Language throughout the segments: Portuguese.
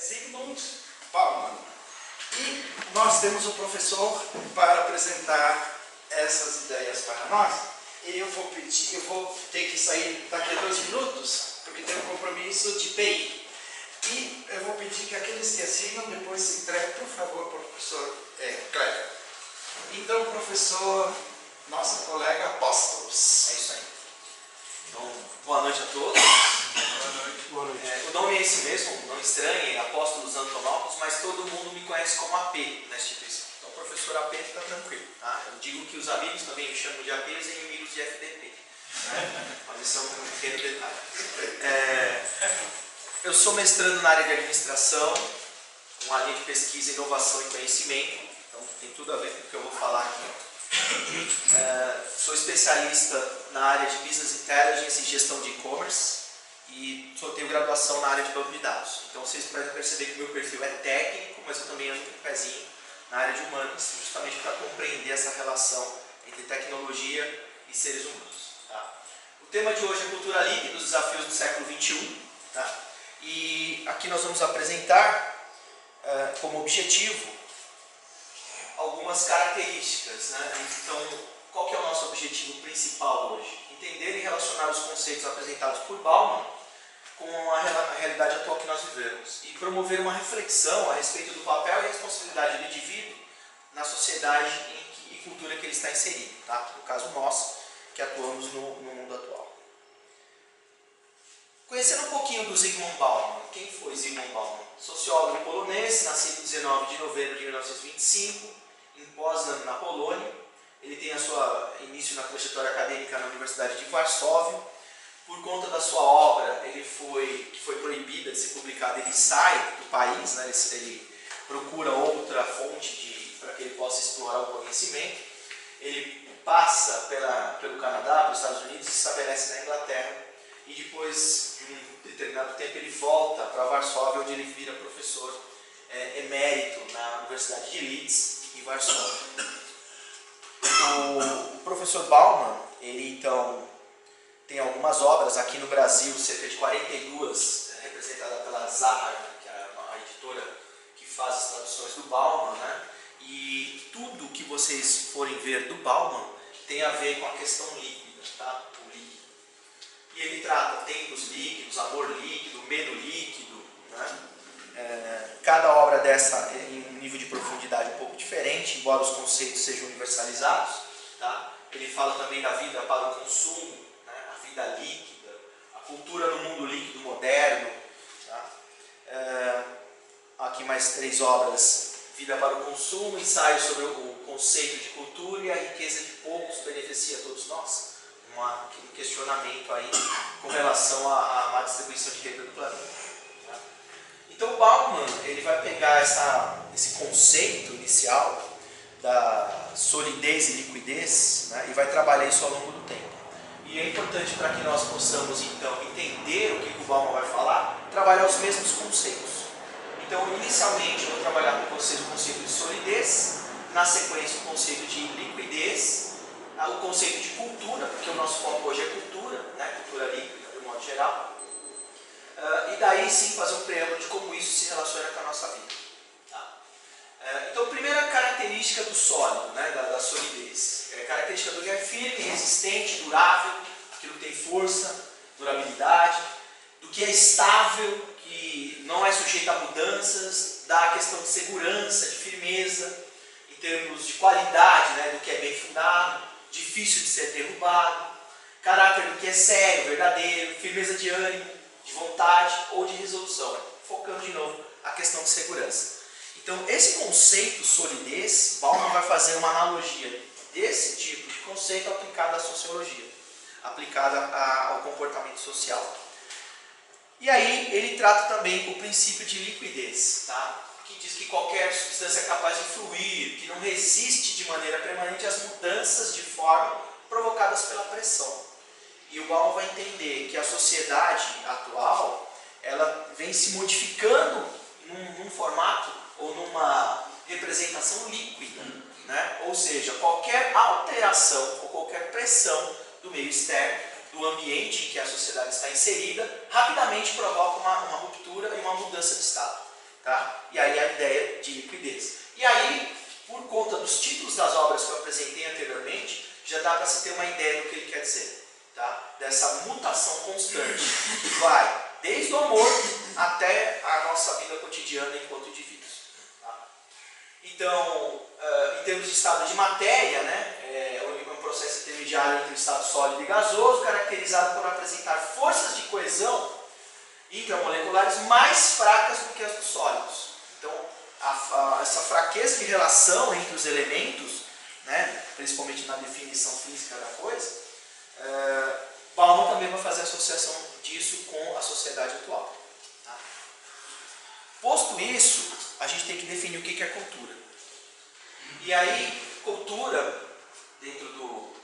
Zygmunt Bauman. E nós temos o professor para apresentar essas ideias para nós. E eu vou ter que sair daqui a 2 minutos, porque tenho um compromisso de TI. E eu vou pedir que aqueles que assinam depois se entreguem, por favor, professor Kleber. Então, professor, nossa colega Apóstolos. É isso aí. Então, boa noite a todos. Boa noite. O nome é esse mesmo, não estranhe, Apóstolos Antonopoulos, mas todo mundo me conhece como AP na instituição. Então, professor AP está tranquilo. Tá? Eu digo que os amigos também me chamam de APs e inimigos de FDP. Mas isso é um pequeno detalhe. Eu sou mestrando na área de administração, com a linha de pesquisa, inovação e conhecimento. Então, tem tudo a ver com o que eu vou falar aqui. Sou especialista na área de Business Intelligence e gestão de e-commerce e tenho graduação na área de banco de dados. Então vocês podem perceber que o meu perfil é técnico, mas eu também ando com um pezinho na área de humanas, justamente para compreender essa relação entre tecnologia e seres humanos. Tá? O tema de hoje é cultura líquida, os desafios do século XXI. Tá? E aqui nós vamos apresentar como objetivo algumas características, né? Então, qual que é o nosso objetivo principal hoje? Entender e relacionar os conceitos apresentados por Bauman com a realidade atual que nós vivemos e promover uma reflexão a respeito do papel e responsabilidade do indivíduo na sociedade e cultura que ele está inserido, tá? No caso nós, que atuamos no mundo atual. Conhecendo um pouquinho do Zygmunt Bauman. Quem foi Zygmunt Bauman? Sociólogo polonês, nascido em 19 de novembro de 1925, em Poznań, na Polônia. Ele tem início na trajetória acadêmica na Universidade de Varsóvia. Por conta da sua obra, que foi proibida de ser publicada, ele sai do país, né? Ele procura outra fonte para que ele possa explorar o conhecimento. Ele passa pelo Canadá, pelos Estados Unidos e se estabelece na Inglaterra. E depois de um determinado tempo ele volta para Varsóvia, onde ele vira professor emérito na Universidade de Leeds, em Varsóvia. O professor Bauman, ele então tem algumas obras aqui no Brasil, cerca de 42, representada pela Zahar, que é a editora que faz as traduções do Bauman, né? E tudo que vocês forem ver do Bauman tem a ver com a questão líquida, tá? O líquido. E ele trata tempos líquidos, amor líquido, medo líquido, né? Cada obra dessa em um nível de profundidade um pouco diferente, embora os conceitos sejam universalizados. Tá? Ele fala também da vida para o consumo, né? A vida líquida, a cultura no mundo líquido moderno. Tá? Aqui mais 3 obras: Vida para o consumo, ensaio sobre o conceito de cultura e a riqueza de poucos beneficia a todos nós. Um questionamento aí com relação à má distribuição de renda do planeta. Então, Bauman ele vai pegar esse conceito inicial da solidez e liquidez, né, e vai trabalhar isso ao longo do tempo. E é importante para que nós possamos, então, entender o que o Bauman vai falar, trabalhar os mesmos conceitos. Então, inicialmente, eu vou trabalhar com vocês o conceito de solidez, na sequência, o conceito de liquidez, o conceito de cultura, porque o nosso foco hoje é cultura, né, cultura líquida, de um modo geral. E daí sim fazer um preâmbulo de como isso se relaciona com a nossa vida. Tá? Então, primeira característica do sólido, né, da solidez. Característica do que é firme, resistente, durável, aquilo que tem força, durabilidade. Do que é estável, que não é sujeito a mudanças, da questão de segurança, de firmeza, em termos de qualidade, né, do que é bem fundado, difícil de ser derrubado. Caráter do que é sério, verdadeiro, firmeza de ânimo, de vontade ou de resolução, focando de novo a questão de segurança. Então, esse conceito solidez, Bauman vai fazer uma analogia desse tipo de conceito aplicado à sociologia, aplicada ao comportamento social. E aí, ele trata também o princípio de liquidez, tá? Que diz que qualquer substância é capaz de fluir, que não resiste de maneira permanente às mudanças de forma provocadas pela pressão. E o Bauman vai entender que a sociedade atual ela vem se modificando num formato ou numa representação líquida, né? Ou seja, qualquer alteração ou qualquer pressão do meio externo, do ambiente em que a sociedade está inserida, rapidamente provoca uma ruptura e uma mudança de estado. Tá? E aí a ideia de liquidez. E aí, por conta dos títulos das obras que eu apresentei anteriormente, já dá para se ter uma ideia do que ele quer dizer. Tá? Dessa mutação constante, que vai desde o amor até a nossa vida cotidiana enquanto indivíduos. Tá? Então, em termos de estado de matéria, né, é um processo intermediário entre o estado sólido e gasoso, caracterizado por apresentar forças de coesão intramoleculares mais fracas do que as dos sólidos. Então, essa fraqueza de relação entre os elementos, né, principalmente na definição física da coisa, Bauman também vai fazer associação disso com a sociedade atual. Tá? Posto isso, a gente tem que definir o que é cultura. E aí, cultura, dentro do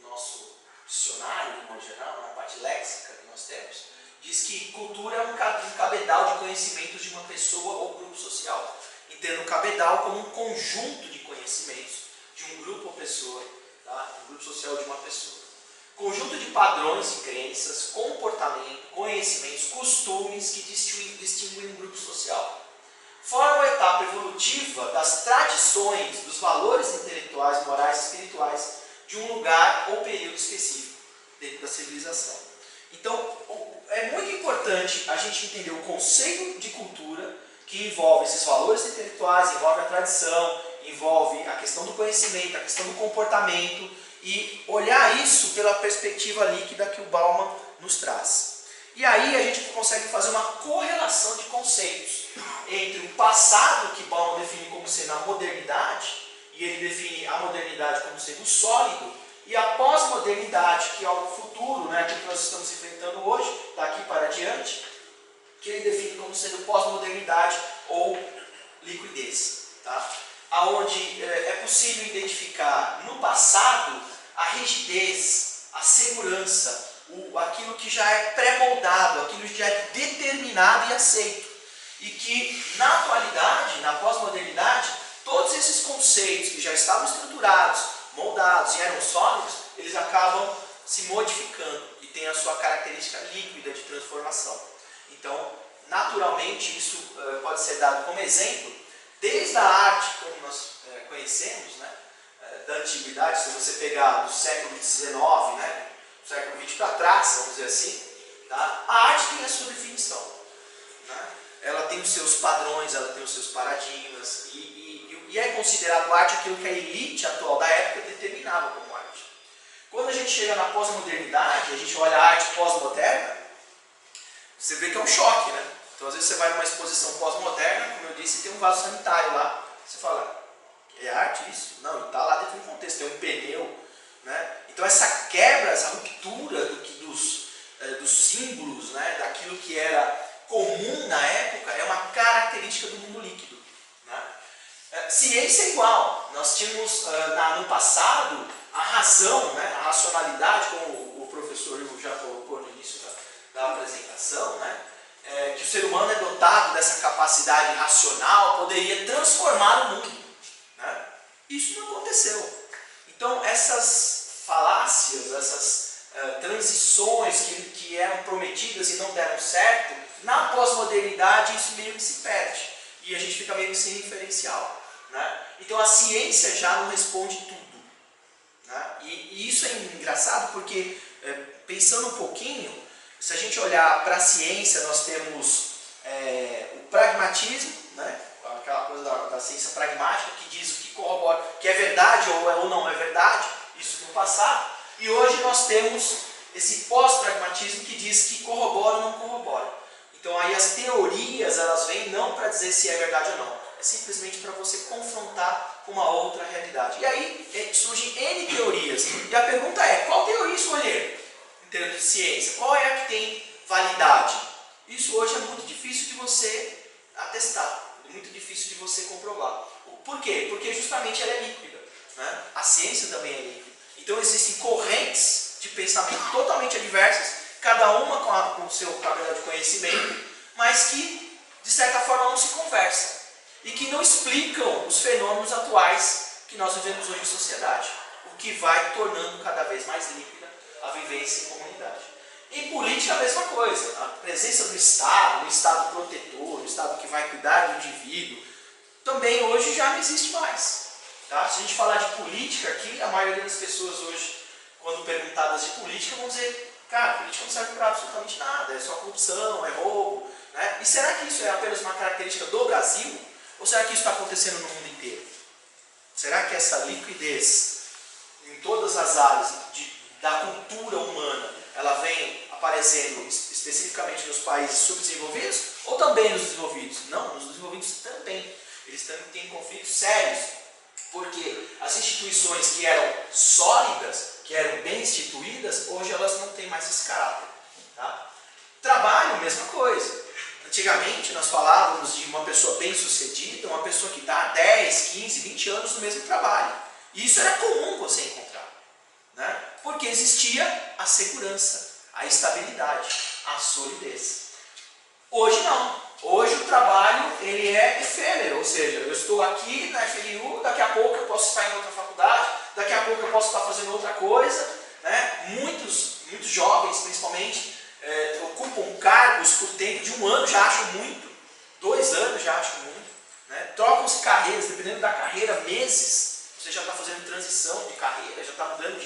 nosso dicionário, de modo geral, na parte léxica que nós temos, diz que cultura é um cabedal de conhecimentos de uma pessoa ou grupo social. Entendo o cabedal como um conjunto de conhecimentos de um grupo ou pessoa, tá? Um grupo social de uma pessoa. Conjunto de padrões e crenças, comportamento, conhecimentos, costumes que distinguem um grupo social. Forma a etapa evolutiva das tradições, dos valores intelectuais, morais e espirituais de um lugar ou período específico dentro da civilização. Então, é muito importante a gente entender o conceito de cultura, que envolve esses valores intelectuais, envolve a tradição, envolve a questão do conhecimento, a questão do comportamento, e olhar isso pela perspectiva líquida que o Bauman nos traz. E aí a gente consegue fazer uma correlação de conceitos entre o passado, que Bauman define como sendo a modernidade, e ele define a modernidade como sendo sólido, e a pós-modernidade, que é o futuro, né, que nós estamos enfrentando hoje, daqui para adiante, que ele define como sendo pós-modernidade ou liquidez. Tá? Onde é possível identificar no passado a rigidez, a segurança, aquilo que já é pré-moldado, aquilo que já é determinado e aceito. E que na atualidade, na pós-modernidade, todos esses conceitos que já estavam estruturados, moldados e eram sólidos, eles acabam se modificando e têm a sua característica líquida de transformação. Então, naturalmente, isso pode ser dado como exemplo, desde a arte, como nós conhecemos, né, da antiguidade, se você pegar do século XIX, né, do século XX para trás, vamos dizer assim, tá, a arte tem a sua definição. Né? Ela tem os seus padrões, ela tem os seus paradigmas, e é considerado arte aquilo que a elite atual da época determinava como arte. Quando a gente chega na pós-modernidade, a gente olha a arte pós-moderna, você vê que é um choque, né? Então, às vezes você vai numa exposição pós-moderna, como eu disse, tem um vaso sanitário lá, você fala, é arte isso? Não, está lá dentro do contexto, tem um pneu, né? Então, essa quebra, essa ruptura dos símbolos, né? Daquilo que era comum na época, é uma característica do mundo líquido. Né? Ciência é igual. Nós tínhamos no passado a razão, né? A racionalidade, como o professor já colocou no início da apresentação, né? Que o ser humano é dotado dessa capacidade racional, poderia transformar o mundo. Né? Isso não aconteceu. Então, essas falácias, essas transições que eram prometidas e não deram certo, na pós-modernidade isso meio que se perde. E a gente fica meio que sem referencial. Né? Então, a ciência já não responde tudo. Né? E isso é engraçado porque, pensando um pouquinho, se a gente olhar para a ciência, nós temos o pragmatismo, né? Aquela coisa da ciência pragmática que diz o que corrobora, que é verdade ou não é verdade, isso no passado. E hoje nós temos esse pós-pragmatismo que diz que corrobora ou não corrobora. Então aí as teorias, elas vêm não para dizer se é verdade ou não, é simplesmente para você confrontar com uma outra realidade. E aí surgem N teorias. E a pergunta é, qual teoria escolher? Em termos de ciência, qual é a que tem validade? Isso hoje é muito difícil de você atestar, é muito difícil de você comprovar. Por quê? Porque justamente ela é líquida. Né? A ciência também é líquida. Então existem correntes de pensamento totalmente adversas, cada uma com o seu cabedal de conhecimento, mas que de certa forma não se conversam e que não explicam os fenômenos atuais que nós vivemos hoje em sociedade, o que vai tornando cada vez mais líquida a vivência em comunidade. Em política a mesma coisa, a presença do Estado, um Estado protetor, um Estado que vai cuidar do indivíduo, também hoje já não existe mais. Tá? Se a gente falar de política aqui, a maioria das pessoas hoje, quando perguntadas de política, vão dizer, cara, política não serve para absolutamente nada, é só corrupção, é roubo. Né? E será que isso é apenas uma característica do Brasil? Ou será que isso está acontecendo no mundo inteiro? Será que essa liquidez em todas as áreas da cultura humana, ela vem aparecendo especificamente nos países subdesenvolvidos ou também nos desenvolvidos? Não, nos desenvolvidos também. Eles também têm conflitos sérios, porque as instituições que eram sólidas, que eram bem instituídas, hoje elas não têm mais esse caráter. Tá? Trabalho, mesma coisa. Antigamente nós falávamos de uma pessoa bem-sucedida, uma pessoa que está há 10, 15, 20 anos no mesmo trabalho. E isso era comum você encontrar. Né? Porque existia a segurança, a estabilidade, a solidez. Hoje não. Hoje o trabalho ele é efêmero, ou seja, eu estou aqui na FLU, daqui a pouco eu posso estar em outra faculdade, daqui a pouco eu posso estar fazendo outra coisa. Né? Muitos jovens, principalmente, ocupam cargos por tempo de 1 ano, já acho muito, 2 anos já acho muito. Né? Trocam-se carreiras, dependendo da carreira, meses. Você já está fazendo transição de carreira, já está mudando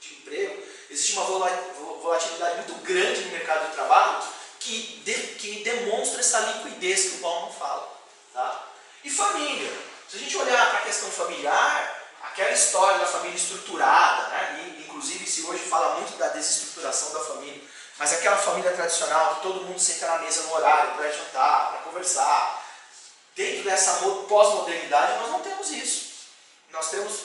de emprego. Existe uma volatilidade muito grande no mercado de trabalho que demonstra essa liquidez que o Bauman fala. Tá? E família. Se a gente olhar para a questão familiar, aquela história da família estruturada, né? E, inclusive se hoje fala muito da desestruturação da família, mas aquela família tradicional que todo mundo senta na mesa no horário para jantar, para conversar, dentro dessa pós-modernidade nós não temos isso. Nós temos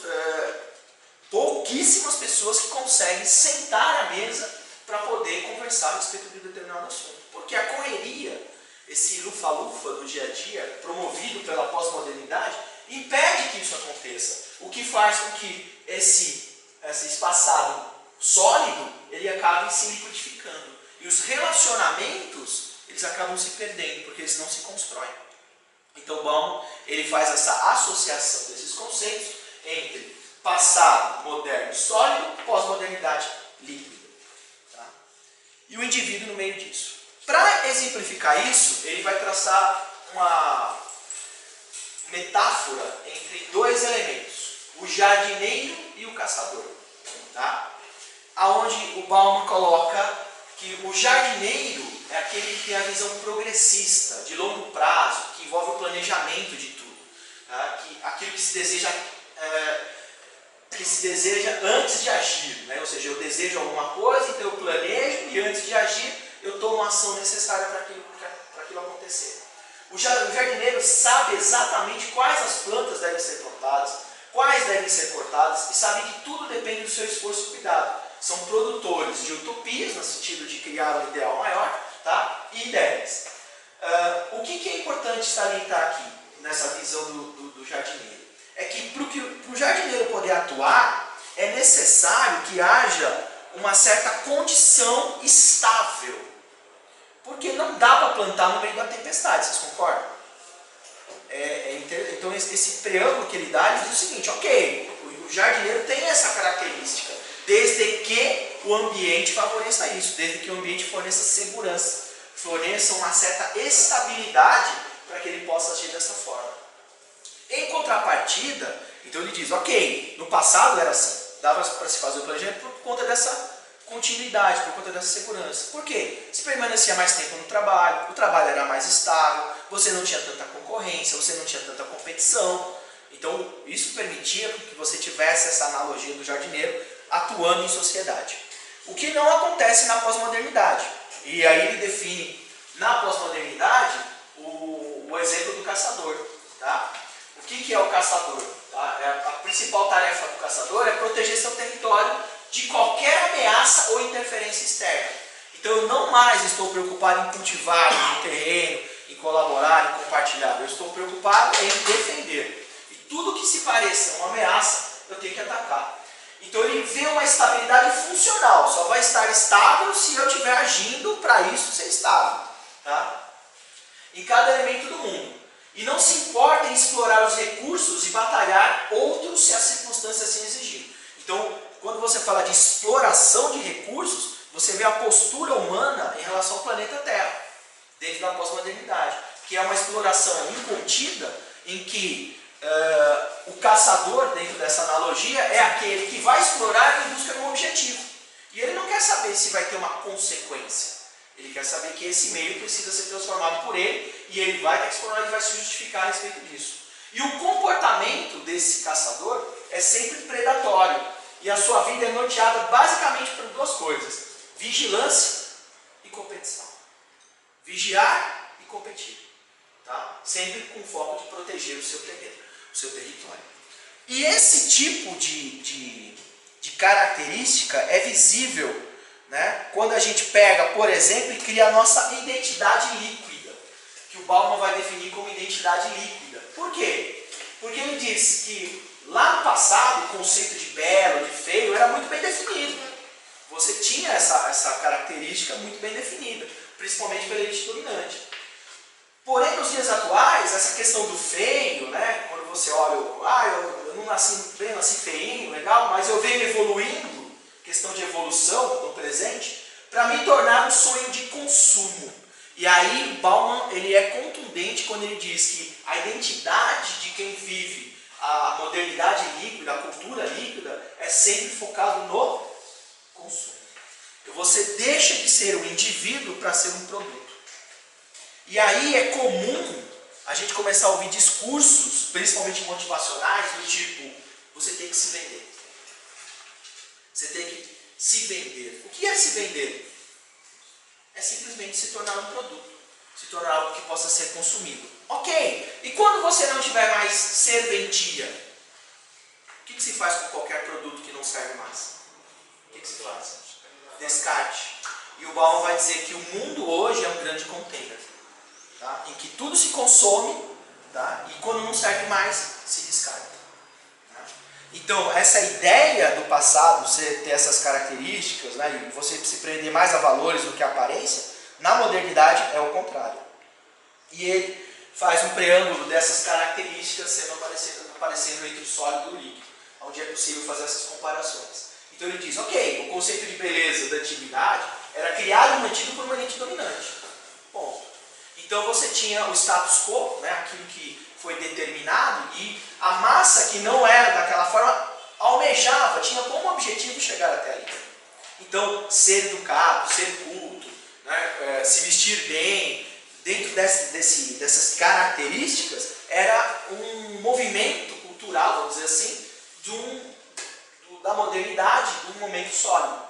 pouquíssimas pessoas que conseguem sentar à mesa para poder conversar a respeito de determinado assunto. Porque a correria, esse lufa-lufa do dia a dia, promovido pela pós-modernidade, impede que isso aconteça. O que faz com que esse espaçado sólido, ele acabe se liquidificando. E os relacionamentos, eles acabam se perdendo, porque eles não se constroem. Então, Bauman, ele faz essa associação desses conceitos entre passado, moderno, sólido, pós-modernidade, líquida. Tá? E o indivíduo no meio disso. Para exemplificar isso, ele vai traçar uma metáfora entre 2 elementos, o jardineiro e o caçador. Tá? Onde o Bauman coloca que o jardineiro é aquele que tem a visão progressista, de longo prazo, que envolve o planejamento de tudo. Tá? Aquilo que se deseja antes de agir. Né? Ou seja, eu desejo alguma coisa, então eu planejo e antes de agir eu tomo a ação necessária para aquilo acontecer. O jardineiro sabe exatamente quais as plantas devem ser plantadas, quais devem ser cortadas e sabe que tudo depende do seu esforço e cuidado. São produtores de utopias, no sentido de criar um ideal maior, tá? E ideias. O que é importante salientar aqui, nessa visão do jardineiro? É que para o jardineiro poder atuar, é necessário que haja uma certa condição estável. Porque não dá para plantar no meio da tempestade, vocês concordam? Então esse preâmbulo que ele dá, ele diz o seguinte, ok, o jardineiro tem essa característica, desde que o ambiente favoreça isso, desde que o ambiente forneça segurança, forneça uma certa estabilidade para que ele possa agir dessa forma. Em contrapartida, então ele diz, ok, no passado era assim, dava para se fazer o planejamento por conta dessa continuidade, por conta dessa segurança. Por quê? Se permanecia mais tempo no trabalho, o trabalho era mais estável, você não tinha tanta concorrência, você não tinha tanta competição. Então, isso permitia que você tivesse essa analogia do jardineiro atuando em sociedade. O que não acontece na pós-modernidade. E aí ele define na pós-modernidade o exemplo do caçador. Tá? O que é o caçador? Tá? A principal tarefa do caçador é proteger seu território de qualquer ameaça ou interferência externa. Então eu não mais estou preocupado em cultivar o terreno, em colaborar, em compartilhar. Eu estou preocupado em defender. E tudo que se pareça uma ameaça, eu tenho que atacar. Então ele vê uma estabilidade funcional. Só vai estar estável se eu estiver agindo para isso ser estável. Tá? Em cada elemento do mundo. E não se importa em explorar os recursos e batalhar outros se as circunstâncias assim exigirem. Então, quando você fala de exploração de recursos, você vê a postura humana em relação ao planeta Terra, dentro da pós-modernidade. que é uma exploração incontida, em que o caçador, dentro dessa analogia, é aquele que vai explorar em busca de um objetivo. E ele não quer saber se vai ter uma consequência. Ele quer saber que esse meio precisa ser transformado por ele, e ele vai ter que explorar e vai se justificar a respeito disso. E o comportamento desse caçador é sempre predatório. E a sua vida é norteada basicamente por duas coisas: vigilância e competição. Vigiar e competir. Tá? Sempre com o foco de proteger o seu terreno, o seu território. E esse tipo de característica é visível, né, quando a gente pega, por exemplo, e cria a nossa identidade líquida, que o Bauman vai definir como identidade líquida. Por quê? Porque ele diz que lá no passado o conceito de belo, de feio, era muito bem definido. Você tinha essa característica muito bem definida, principalmente pela elite dominante. Porém, nos dias atuais, essa questão do feio, né, quando você olha, eu não nasci bem, eu nasci feinho, legal, mas eu venho evoluindo, questão de evolução no presente, para me tornar um sonho de consumo. E aí, Bauman, ele é contundente quando ele diz que a identidade de quem vive a modernidade líquida, a cultura líquida, é sempre focado no consumo. Você deixa de ser um indivíduo para ser um produto. E aí é comum a gente começar a ouvir discursos, principalmente motivacionais, do tipo: você tem que se vender. Você tem que se vender. O que é se vender? É simplesmente se tornar um produto, se tornar algo que possa ser consumido. Ok, e quando você não tiver mais serventia, o que se faz com qualquer produto que não serve mais? O que se faz? Descarte. E o Bauman vai dizer que o mundo hoje é um grande container, tá? Em que tudo se consome, tá? E quando não serve mais, se descarta. Tá? Então, essa ideia do passado, você ter essas características, né, e você se prender mais a valores do que a aparência, na modernidade é o contrário. E ele faz um preâmbulo dessas características sendo aparecendo entre o sólido e o líquido, onde é possível fazer essas comparações. Então ele diz, ok, o conceito de beleza da antiguidade era criado e mantido por uma elite dominante. Ponto. Então você tinha o status quo, né, aquilo que foi determinado, e a massa que não era daquela forma almejava, tinha como objetivo chegar até ali. Então, ser educado, ser culto, né, se vestir bem, dentro dessas características, era um movimento cultural, vamos dizer assim, da modernidade, de um momento sólido.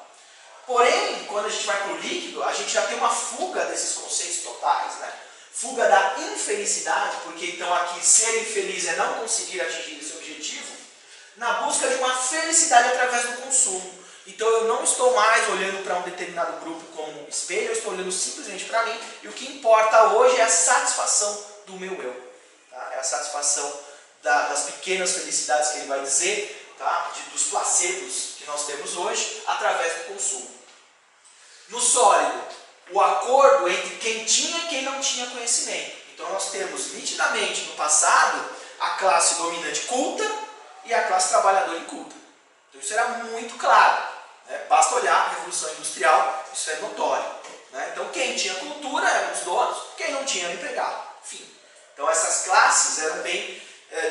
Porém, quando a gente vai para o líquido, a gente já tem uma fuga desses conceitos totais, né? Fuga da infelicidade, porque então aqui ser infeliz é não conseguir atingir esse objetivo, na busca de uma felicidade através do consumo. Então eu não estou mais olhando para um determinado grupo como espelho, eu estou olhando simplesmente para mim, e o que importa hoje é a satisfação do meu eu. Tá? É a satisfação das pequenas felicidades que ele vai dizer, tá? Dos placebos que nós temos hoje, através do consumo. No sólido, o acordo entre quem tinha e quem não tinha conhecimento. Então nós temos nitidamente no passado a classe dominante culta e a classe trabalhadora inculta. Então isso era muito claro. Né? Basta olhar a Revolução Industrial, isso é notório. Né? Então quem tinha cultura eram os donos, quem não tinha era o empregado. Enfim. Então essas classes eram bem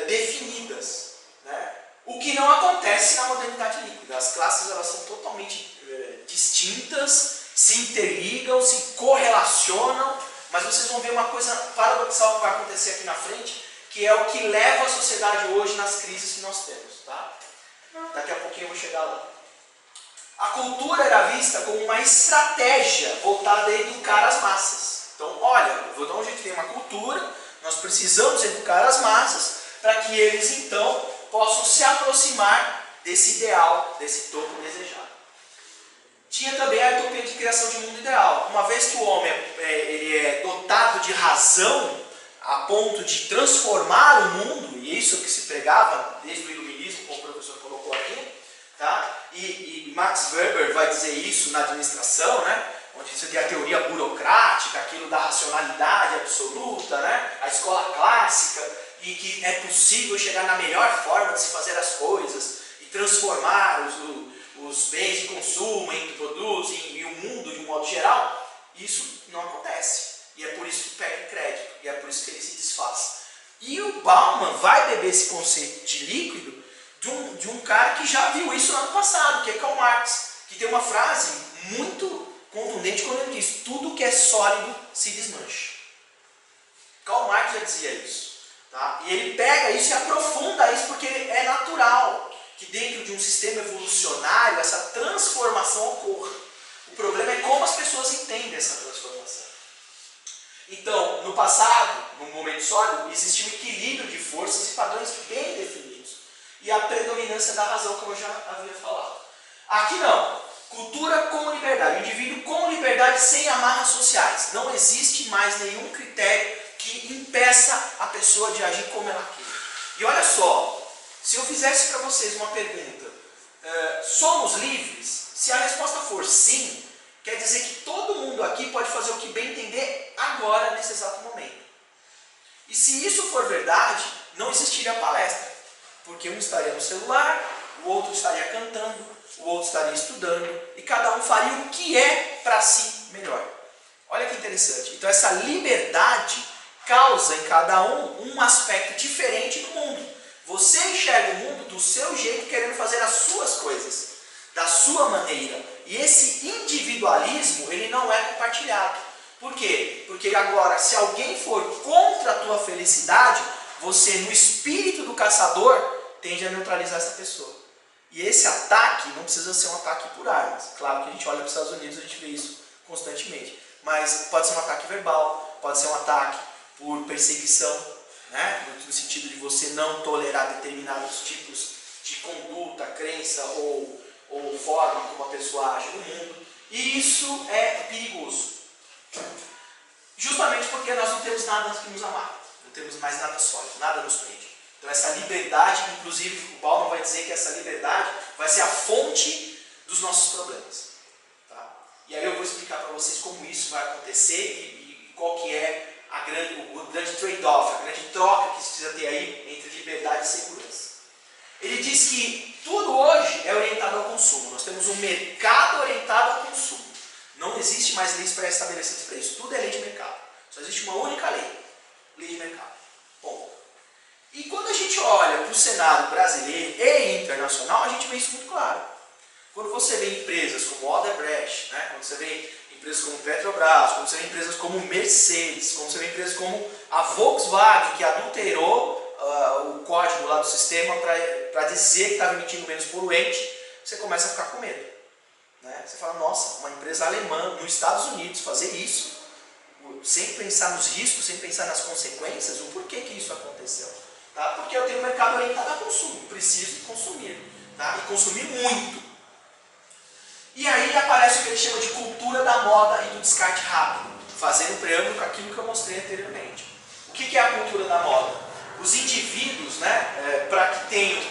definidas. Né? O que não acontece na modernidade líquida. As classes elas são totalmente distintas, se interligam, se correlacionam, mas vocês vão ver uma coisa paradoxal que vai acontecer aqui na frente, que é o que leva a sociedade hoje nas crises que nós temos. Tá? Daqui a pouquinho eu vou chegar lá. A cultura era vista como uma estratégia voltada a educar as massas. Então, olha, eu vou dar um jeito de ter uma cultura, nós precisamos educar as massas para que eles então possam se aproximar desse ideal, desse topo desejado. Tinha também a utopia de criação de mundo ideal. Uma vez que o homem ele é dotado de razão a ponto de transformar o mundo, e isso que se pregava desde o iluminismo, como o professor colocou aqui, tá? E Max Weber vai dizer isso na administração, né? Onde você tem a teoria burocrática, aquilo da racionalidade absoluta, né? A escola clássica, e que é possível chegar na melhor forma de se fazer as coisas e transformar os bens de consumo em produtos e o mundo de um modo geral. Isso não acontece. E é por isso que pega crédito, e é por isso que ele se desfaz. E o Bauman vai beber esse conceito de líquido de um cara que já viu isso lá no passado, que é Karl Marx, que tem uma frase muito contundente quando ele diz: tudo que é sólido se desmancha. Karl Marx já dizia isso. Tá? E ele pega isso e aprofunda isso porque é natural que dentro de um sistema evolucionário essa transformação ocorra. O problema é como as pessoas entendem essa transformação. Então, no passado, no momento sólido, existia um equilíbrio de forças e padrões bem definidos. E a predominância da razão, como eu já havia falado. Aqui não. Cultura com liberdade. O indivíduo com liberdade sem amarras sociais. Não existe mais nenhum critério que impeça a pessoa de agir como ela quer. E olha só, se eu fizesse para vocês uma pergunta, somos livres? Se a resposta for sim, quer dizer que todo mundo aqui pode fazer o que bem entender agora, nesse exato momento. E se isso for verdade, não existiria palestra. Porque um estaria no celular, o outro estaria cantando, o outro estaria estudando, e cada um faria o que é para si melhor. Olha que interessante. Então essa liberdade causa em cada um aspecto diferente do mundo. Você enxerga o mundo do seu jeito, querendo fazer as suas coisas, da sua maneira. E esse individualismo, ele não é compartilhado. Por quê? Porque agora, se alguém for contra a tua felicidade, você, no espírito do caçador, tende a neutralizar essa pessoa. E esse ataque não precisa ser um ataque por armas. Claro que a gente olha para os Estados Unidos e a gente vê isso constantemente. Mas pode ser um ataque verbal, pode ser um ataque por perseguição, né? No sentido de você não tolerar determinados tipos de conduta, crença ou forma como a pessoa age no mundo. E isso é perigoso. Justamente porque nós não temos nada que nos amarra. Não temos mais nada sólido, nada nos prende. Então essa liberdade, inclusive o Bauman vai dizer que essa liberdade vai ser a fonte dos nossos problemas. Tá? E aí eu vou explicar para vocês como isso vai acontecer e qual que é o grande trade-off, a grande troca que se precisa ter aí entre liberdade e segurança. Ele diz que tudo hoje é orientado ao consumo. Nós temos um mercado orientado ao consumo. Não existe mais leis pré-estabelecidas para isso. Tudo é lei de mercado. Só existe uma única lei. Lei de mercado. Bom. E quando a gente olha para o cenário brasileiro e internacional, a gente vê isso muito claro. Quando você vê empresas como Odebrecht, né? Quando você vê empresas como Petrobras, quando você vê empresas como Mercedes, quando você vê empresas como a Volkswagen, que adulterou o código lá do sistema para dizer que estava emitindo menos poluente, você começa a ficar com medo. Né? Você fala, nossa, uma empresa alemã nos Estados Unidos fazer isso, sem pensar nos riscos, sem pensar nas consequências, o porquê que isso aconteceu. Tá? Porque eu tenho um mercado orientado a consumo, preciso consumir, tá? E consumir muito. E aí aparece o que ele chama de cultura da moda e do descarte rápido, fazendo preâmbulo com aquilo que eu mostrei anteriormente. O que é a cultura da moda? Os indivíduos, né, para que tenham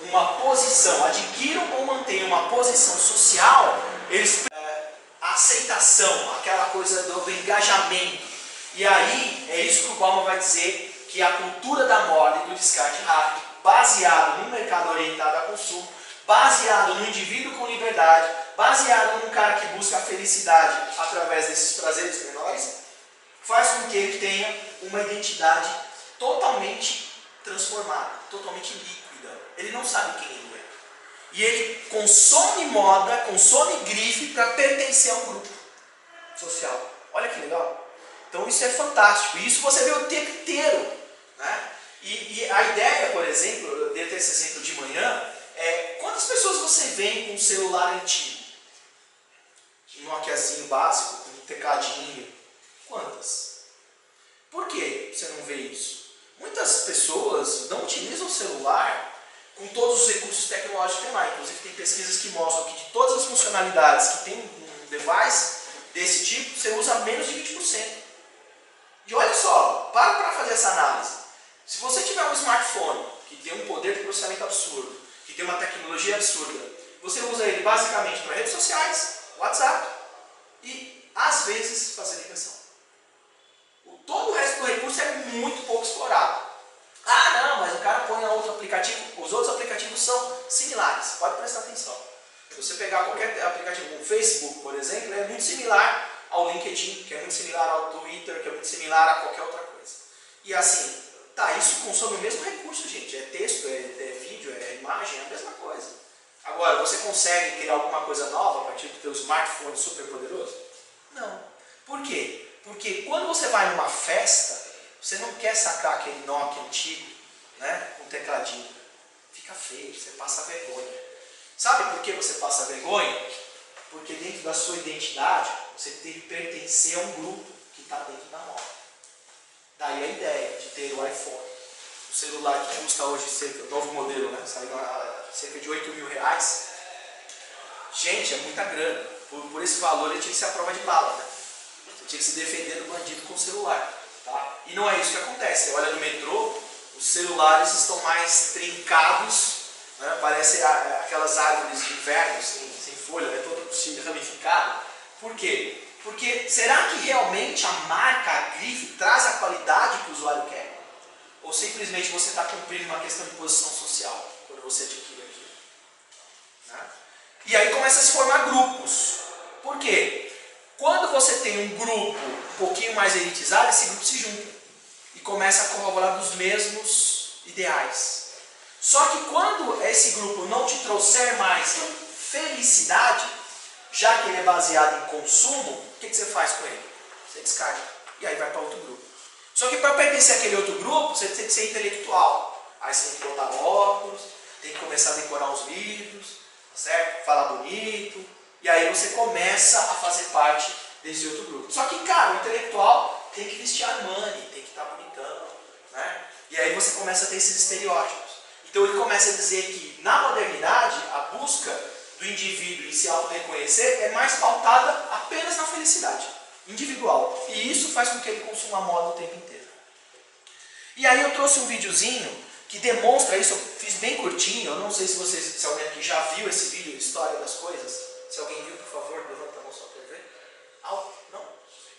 uma posição, adquiram ou mantenham uma posição social, eles a aceitação, aquela coisa do engajamento. E aí é isso que o Bauman vai dizer, que a cultura da moda e do descarte rápido, baseado no mercado orientado a consumo, baseado no indivíduo com liberdade, baseado num cara que busca a felicidade através desses prazeres menores, faz com que ele tenha uma identidade totalmente transformada, totalmente líquida. Ele não sabe quem ele é. E ele consome moda, consome grife para pertencer a um grupo social. Olha que legal. Então isso é fantástico. E isso você vê o tempo inteiro. Né? E a ideia, por exemplo, eu dei até esse exemplo de manhã, é quantas pessoas você vê com um celular antigo? Um Nokiazinho básico, com um tecladinho. Quantas? Por que você não vê isso? Muitas pessoas não utilizam o celular com todos os recursos tecnológicos que tem lá. Inclusive tem pesquisas que mostram que de todas as funcionalidades que tem um device desse tipo, você usa menos de 20%. E olha só, para fazer essa análise. Se você tiver um smartphone que tem um poder de processamento absurdo, que tem uma tecnologia absurda, você usa ele basicamente para redes sociais, WhatsApp e, às vezes, fazer ligação. Todo o resto do recurso é muito pouco explorado. Ah, não, mas o cara põe outro aplicativo. Os outros aplicativos são similares. Pode prestar atenção. Se você pegar qualquer aplicativo como o Facebook, por exemplo, é muito similar ao LinkedIn, que é muito similar ao Twitter, que é muito similar a qualquer outra coisa. E assim, tá, isso consome o mesmo recurso, gente. É texto, é vídeo, é imagem, é a mesma coisa. Agora, você consegue criar alguma coisa nova a partir do seu smartphone super poderoso? Não. Por quê? Porque quando você vai numa festa, você não quer sacar aquele Nokia antigo, né, com tecladinho. Fica feio, você passa vergonha. Sabe por que você passa vergonha? Porque dentro da sua identidade, você tem que pertencer a um grupo que está dentro da moda. Daí a ideia de ter o iPhone. O celular que custa hoje cerca, novo modelo, né? Saiu a cerca de 8 mil reais. Gente, é muita grana. Por esse valor ele tinha que ser a prova de bala, né? Você tinha que se defender do bandido com o celular. Tá? E não é isso que acontece. Você olha no metrô, os celulares estão mais trincados, né? Parece aquelas árvores de inverno sem folha, né? Todo ramificado. Por quê? Porque será que realmente a marca, a grife, traz a qualidade que o usuário quer? Ou simplesmente você está cumprindo uma questão de posição social quando você adquire aquilo? Né? E aí começa a se formar grupos. Por quê? Quando você tem um grupo um pouquinho mais elitizado, esse grupo se junta e começa a corroborar dos mesmos ideais. Só que quando esse grupo não te trouxer mais felicidade, já que ele é baseado em consumo, o que você faz com ele? Você descarta. E aí vai para outro grupo. Só que para pertencer àquele outro grupo, você tem que ser intelectual. Aí você tem que botar óculos, tem que começar a decorar os livros, certo? Falar bonito. E aí você começa a fazer parte desse outro grupo. Só que, cara, o intelectual tem que vestir Armani, tem que estar bonitão, né? E aí você começa a ter esses estereótipos. Então ele começa a dizer que, na modernidade, a busca do indivíduo em se auto-reconhecer é mais pautada apenas na felicidade individual. E isso faz com que ele consuma moda o tempo inteiro. E aí eu trouxe um videozinho que demonstra isso, eu fiz bem curtinho, eu não sei se alguém aqui já viu esse vídeo, História das Coisas. Se alguém viu, por favor, levanta a mão só para ver. Não?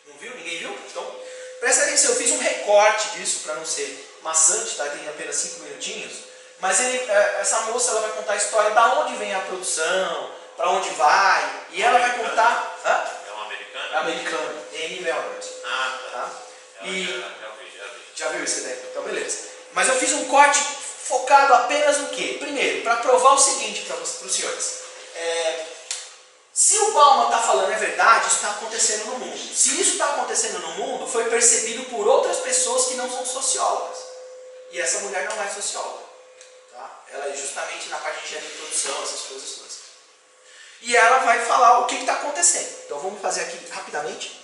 Não viu? Ninguém viu? Então, presta atenção, eu fiz um recorte disso para não ser maçante, tá? Tem apenas 5 minutinhos. Mas essa moça ela vai contar a história de onde vem a produção, para onde vai, e ela vai contar... É uma americana? É americana, Annie Leonard. Ah, tá. Já viu isso daí? Então, beleza. Mas eu fiz um corte focado apenas no quê? Primeiro, para provar o seguinte para os senhores. Se o Bauman está falando é verdade, isso está acontecendo no mundo. Se isso está acontecendo no mundo, foi percebido por outras pessoas que não são sociólogas. E essa mulher não é socióloga. Tá? Ela é justamente na parte de engenharia de produção, essas coisas todas. E ela vai falar o que está acontecendo. Então vamos fazer aqui rapidamente.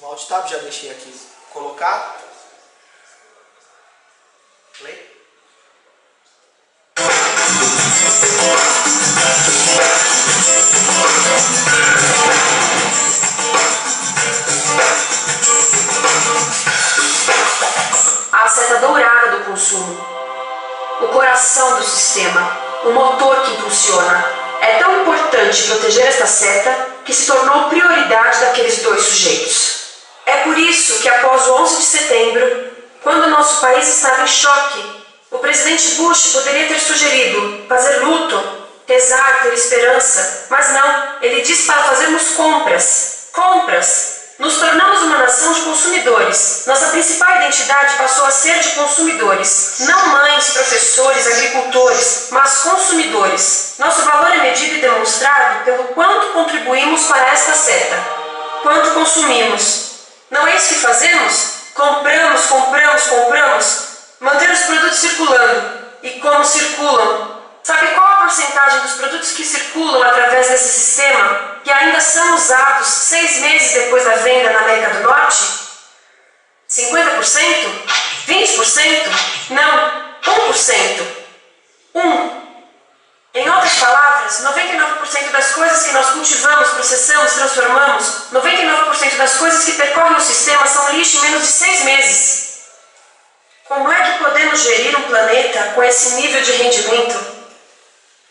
Um alt tab, já deixei aqui colocado. Play. A seta dourada do consumo, o coração do sistema, o motor que impulsiona. É tão importante proteger esta seta que se tornou prioridade daqueles dois sujeitos. É por isso que após o 11 de setembro, quando o nosso país estava em choque, o presidente Bush poderia ter sugerido fazer luto, rezar, ter esperança, mas não, ele disse para fazermos compras. Compras! Nos tornamos uma nação de consumidores. Nossa principal identidade passou a ser de consumidores. Não mães, professores, agricultores, mas consumidores. Nosso valor é medido e demonstrado pelo quanto contribuímos para esta seta. Quanto consumimos. Não é isso que fazemos? Compramos, compramos, compramos. Manter os produtos circulando. E como circulam? Sabe qual a porcentagem dos produtos que circulam através desse sistema que ainda são usados 6 meses depois da venda na América do Norte? 50%? 20%? Não, 1%. 1. Em outras palavras, 99% das coisas que nós cultivamos, processamos, transformamos, 99% das coisas que percorrem o sistema são lixo em menos de 6 meses. Como é que podemos gerir um planeta com esse nível de rendimento?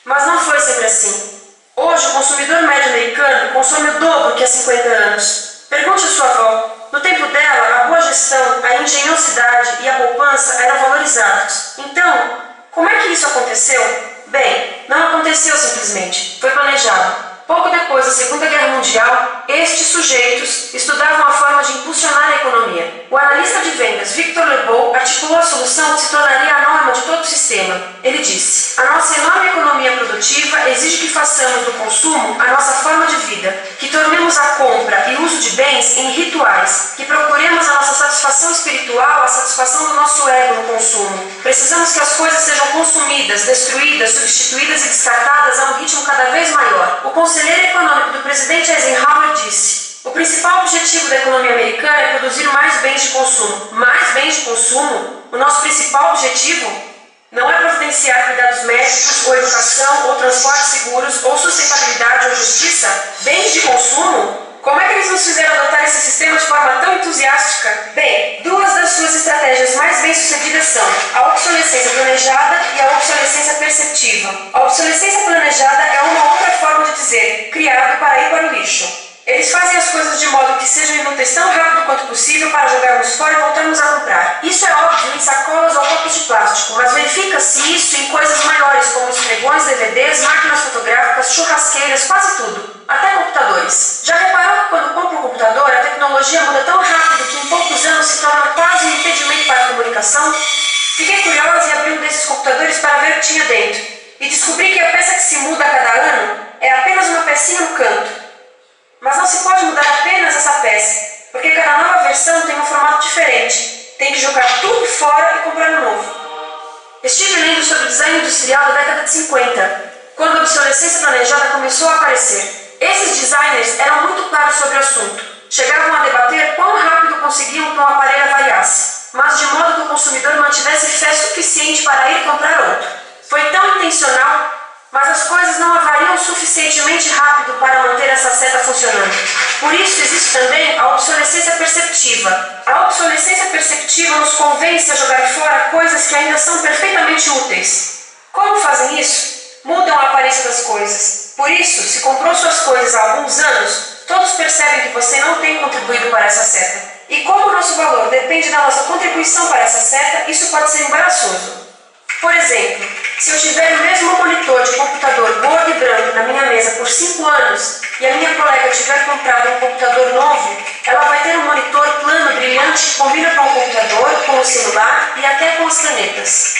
Mas não foi sempre assim. Hoje, o consumidor médio americano consome o dobro que há 50 anos. Pergunte à sua avó. No tempo dela, a boa gestão, a engenhosidade e a poupança eram valorizados. Então, como é que isso aconteceu? Bem, não aconteceu simplesmente. Foi planejado. Pouco depois da Segunda Guerra Mundial, estes sujeitos estudavam a forma de impulsionar a economia. O analista de vendas Victor Lebow articulou a solução que se tornaria a norma de todo o sistema. Ele disse: a nossa enorme economia produtiva exige que façamos do consumo a nossa forma de vida, que tornemos a compra e uso de bens em rituais, que procuremos a nossa satisfação espiritual, a satisfação do nosso ego no consumo. Precisamos que as coisas sejam consumidas, destruídas, substituídas e descartadas a um ritmo cada vez maior. O conselheiro econômico do presidente Eisenhower disse: o principal objetivo da economia americana é produzir mais bens de consumo. Mais bens de consumo? O nosso principal objetivo não é providenciar cuidados médicos, ou educação, ou transportes seguros, ou sustentabilidade, ou justiça. Bens de consumo? Como é que eles nos fizeram adotar esse sistema de forma tão entusiástica? Bem, duas das suas estratégias mais bem-sucedidas são a obsolescência planejada e a obsolescência perceptiva. A obsolescência planejada é uma outra forma de dizer criado para ir para o lixo. Eles fazem as coisas de modo que sejam inúteis tão rápido quanto possível para jogarmos fora e voltarmos a comprar. Isso é óbvio em sacolas ou copos de plástico, mas verifica-se isso em coisas maiores como esfregões, DVDs, máquinas fotográficas, churrasqueiras, quase tudo. Até computadores. Já reparou que quando compra um computador, a tecnologia muda tão rápido que em poucos anos se torna quase um impedimento para a comunicação? Fiquei curiosa e abri um desses computadores para ver o que tinha dentro. E descobri que a peça que se muda a cada ano é apenas uma pecinha no canto. Mas não se pode mudar apenas essa peça, porque cada nova versão tem um formato diferente. Tem que jogar tudo fora e comprar um novo. Estive lendo sobre o design industrial da década de 50, quando a obsolescência planejada começou a aparecer. Esses designers eram muito claros sobre o assunto. Chegavam a debater quão rápido conseguiam que um aparelho avariasse, mas de modo que o consumidor mantivesse fé suficiente para ir comprar outro. Foi tão intencional, mas as coisas não avariam suficientemente rápido para manter essa seta funcionando. Por isso existe também a obsolescência perceptiva. A obsolescência perceptiva nos convence a jogar fora coisas que ainda são perfeitamente úteis. Como fazem isso? Mudam a aparência das coisas. Por isso, se comprou suas coisas há alguns anos, todos percebem que você não tem contribuído para essa seta. E como o nosso valor depende da nossa contribuição para essa seta, isso pode ser embaraçoso. Por exemplo, se eu tiver o mesmo monitor de computador gordo e branco na minha mesa por 5 anos e a minha colega tiver comprado um computador novo, ela vai ter um monitor plano brilhante que combina com o computador, com o celular e até com as canetas.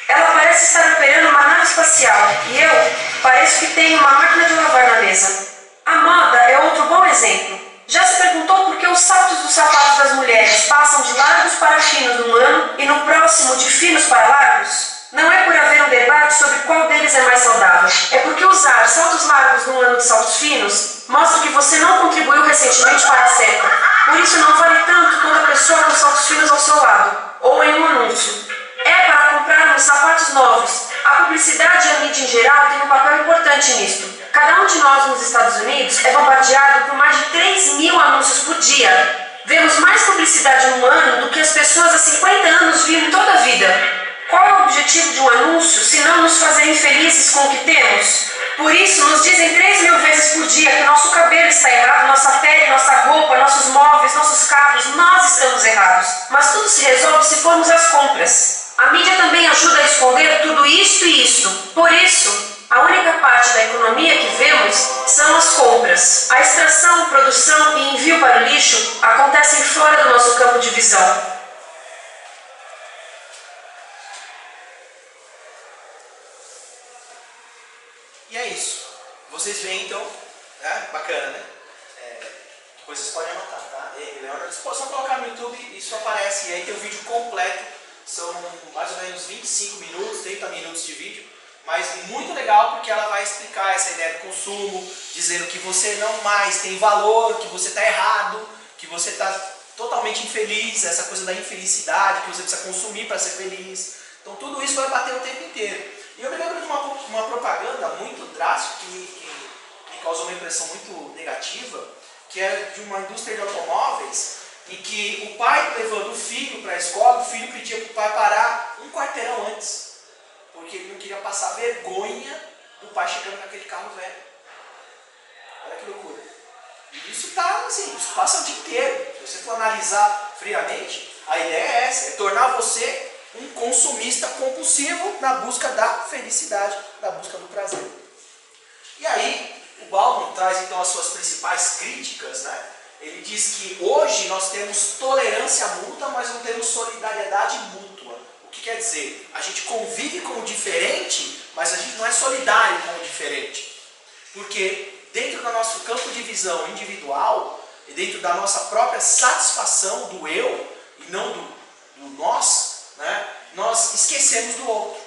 Ela parece estar operando uma nave espacial e eu pareço que tenho uma máquina de lavar na mesa. A moda é outro bom exemplo. Já se perguntou por que os saltos dos sapatos das mulheres passam de largos para finos num ano e no próximo de finos para largos? Não é por haver um debate sobre qual deles é mais saudável. É porque usar saltos largos num ano de saltos finos mostra que você não contribuiu recentemente para a seta. Por isso não vale tanto quando a pessoa com saltos finos ao seu lado, ou em um anúncio. É para comprarmos sapatos novos. A publicidade e a mídia em geral têm um papel importante nisto. Cada um de nós nos Estados Unidos é bombardeado por mais de 3.000 anúncios por dia. Vemos mais publicidade num ano do que as pessoas há 50 anos viam em toda a vida. Qual é o objetivo de um anúncio, se não nos fazer infelizes com o que temos? Por isso, nos dizem 3.000 vezes por dia que nosso cabelo está errado, nossa pele, nossa roupa, nossos móveis, nossos carros, nós estamos errados. Mas tudo se resolve se formos às compras. A mídia também ajuda a esconder tudo isto e isto. Por isso, a única parte da economia que vemos são as compras. A extração, produção e envio para o lixo acontecem fora do nosso campo de visão. E é isso. Vocês veem então, né? Bacana, né? Depois vocês podem anotar, tá? Leonardo, só colocar no YouTube, isso aparece e aí tem o vídeo completo. São mais ou menos 25 minutos, 30 minutos de vídeo. Mas muito legal porque ela vai explicar essa ideia do consumo, dizendo que você não mais tem valor, que você está errado, que você está totalmente infeliz, essa coisa da infelicidade, que você precisa consumir para ser feliz. Então tudo isso vai bater o tempo inteiro. E eu me lembro de uma propaganda muito drástica que me causou uma impressão muito negativa, que é de uma indústria de automóveis, em que o pai levando o filho para a escola, o filho pedia para o pai parar um quarteirão antes, porque ele não queria passar vergonha do pai chegando naquele carro velho. Olha que loucura. E isso tá assim, isso passa o dia inteiro. Se você for analisar friamente, a ideia é essa, é tornar você um consumista compulsivo na busca da felicidade, na busca do prazer. E aí, O Bauman traz então as suas principais críticas, né? Ele diz que hoje nós temos tolerância mútua, mas não temos solidariedade mútua. O que quer dizer? A gente convive com o diferente, mas a gente não é solidário com o diferente. Porque dentro do nosso campo de visão individual, e dentro da nossa própria satisfação do eu, e não do nós, né, nós esquecemos do outro.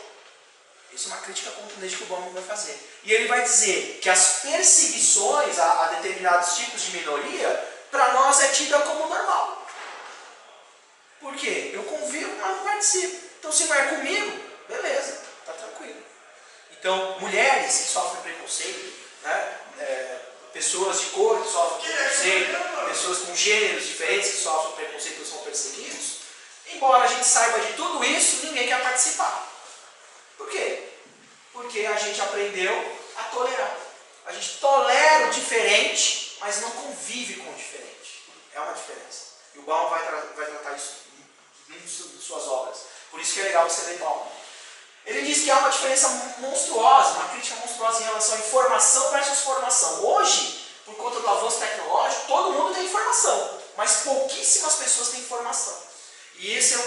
Isso é uma crítica contundente que o Bauman vai fazer. E ele vai dizer que as perseguições a determinados tipos de minoria, para nós é tida como normal. Por quê? Eu convivo, mas não participo. Então se não é comigo, beleza, tá tranquilo. Então, mulheres que sofrem preconceito, né, pessoas de cor que sofrem preconceito, pessoas com gêneros diferentes que sofrem preconceito e são perseguidos, embora a gente saiba de tudo isso, ninguém quer participar. Por quê? Porque a gente aprendeu a tolerar. A gente tolera o diferente, mas não convive com o diferente. É uma diferença. E o Bauman vai tratar isso em uma de suas obras. Por isso que é legal você ler Bauman. Ele diz que há uma diferença monstruosa, uma crítica monstruosa em relação à informação versus formação. Hoje, por conta do avanço tecnológico, todo mundo tem informação, mas pouquíssimas pessoas têm informação. E esse é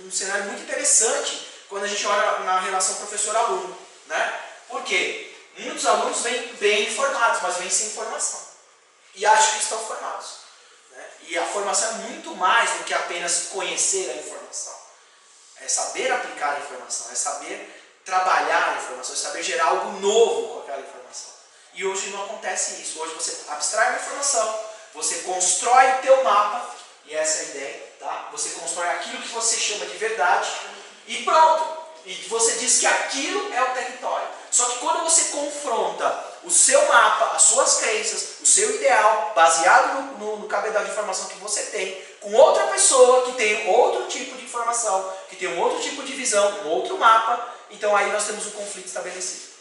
um cenário muito interessante quando a gente olha na relação professor-aluno, né? Por quê? Muitos alunos vêm bem informados, mas vêm sem informação. E acham que estão formados. Né? E a formação é muito mais do que apenas conhecer a informação. É saber aplicar a informação, é saber trabalhar a informação, é saber gerar algo novo com aquela informação. E hoje não acontece isso. Hoje você abstrai a informação, você constrói o teu mapa, e essa é a ideia, tá? Você constrói aquilo que você chama de verdade, e pronto. E você diz que aquilo é o território. Só que quando você confronta o seu mapa, as suas crenças, o seu ideal, baseado no cabedal de informação que você tem, com outra pessoa que tem outro tipo de informação, que tem um outro tipo de visão, um outro mapa, então aí nós temos um conflito estabelecido.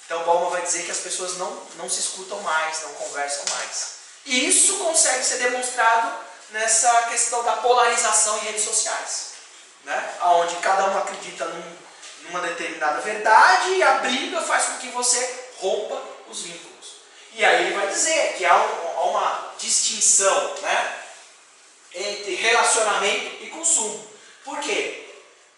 Então Bauman vai dizer que as pessoas não se escutam mais, não conversam mais. E isso consegue ser demonstrado nessa questão da polarização em redes sociais, né? Onde cada um acredita numa determinada verdade e a briga faz com que você rompa os vínculos. E aí ele vai dizer que há uma distinção, né, entre relacionamento e consumo. Por quê?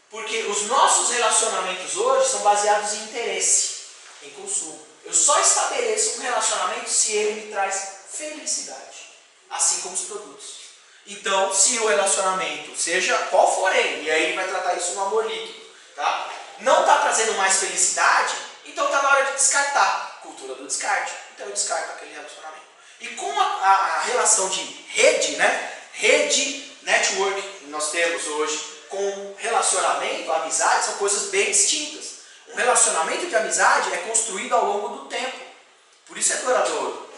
Porque os nossos relacionamentos hoje são baseados em interesse, em consumo. Eu só estabeleço um relacionamento se ele me traz felicidade, assim como os produtos. Então, se o relacionamento, seja qual for ele, e aí ele vai tratar isso no amor líquido, tá? Não está trazendo mais felicidade, então está na hora de descartar. Cultura do descarte. Então eu descarto aquele relacionamento. E com a relação de rede, né? Rede, network, que nós temos hoje, com relacionamento, amizade, são coisas bem distintas. Um relacionamento de amizade é construído ao longo do tempo. Por isso é duradouro.